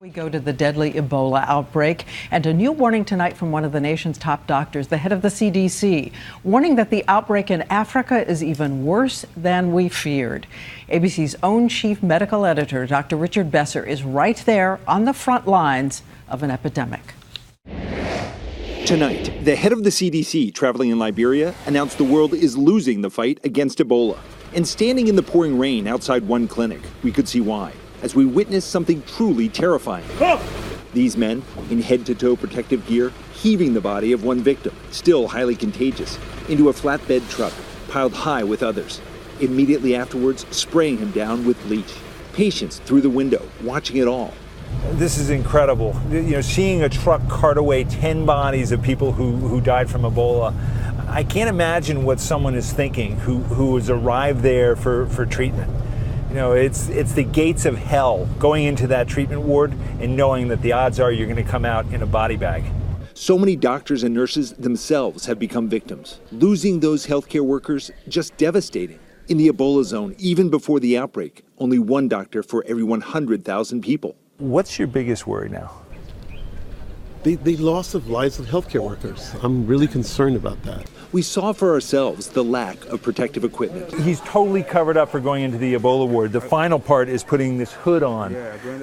We go to the deadly Ebola outbreak and a new warning tonight from one of the nation's top doctors, the head of the CDC, warning that the outbreak in Africa is even worse than we feared. ABC's own chief medical editor, Dr. Richard Besser, is right there on the front lines of an epidemic. Tonight, the head of the CDC traveling in Liberia announced the world is losing the fight against Ebola. And standing in the pouring rain outside one clinic, we could see why, as we witnessed something truly terrifying. These men, in head-to-toe protective gear, heaving the body of one victim, still highly contagious, into a flatbed truck piled high with others. Immediately afterwards, spraying him down with bleach. Patients through the window, watching it all. This is incredible. Seeing a truck cart away 10 bodies of people who died from Ebola. I can't imagine what someone is thinking who has arrived there for treatment. It's the gates of hell, going into that treatment ward and knowing that the odds are you're going to come out in a body bag. So many doctors and nurses themselves have become victims. Losing those healthcare workers, just devastating. In the Ebola zone, even before the outbreak, only one doctor for every 100,000 people. What's your biggest worry now? The loss of lives of healthcare workers. I'm really concerned about that. We saw for ourselves the lack of protective equipment. He's totally covered up for going into the Ebola ward. The final part is putting this hood on,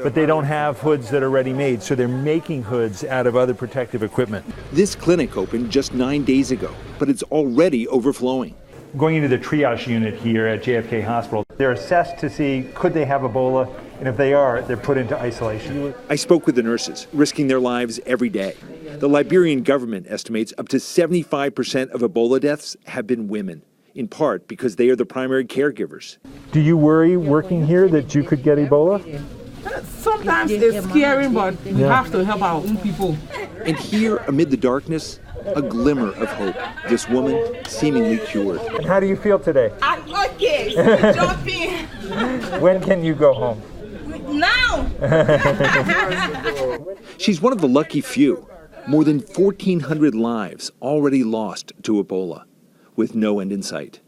but they don't have hoods that are ready-made, so they're making hoods out of other protective equipment. This clinic opened just 9 days ago, but it's already overflowing. Going into the triage unit here at JFK Hospital, they're assessed to see could they have Ebola, and if they are, they're put into isolation. I spoke with the nurses, risking their lives every day. The Liberian government estimates up to 75% of Ebola deaths have been women, in part because they are the primary caregivers. Do you worry working here that you could get Ebola? Sometimes it's scary, but we have to help our own people. And here, amid the darkness, a glimmer of hope. This woman seemingly cured. And how do you feel today? I'm okay. Jumping. When can you go home? Now. She's one of the lucky few. More than 1,400 lives already lost to Ebola, with no end in sight.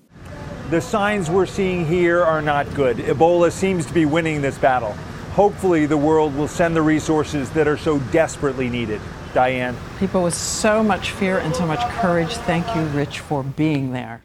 The signs we're seeing here are not good. Ebola seems to be winning this battle. Hopefully the world will send the resources that are so desperately needed. Diane. People with so much fear and so much courage, thank you, Rich, for being there.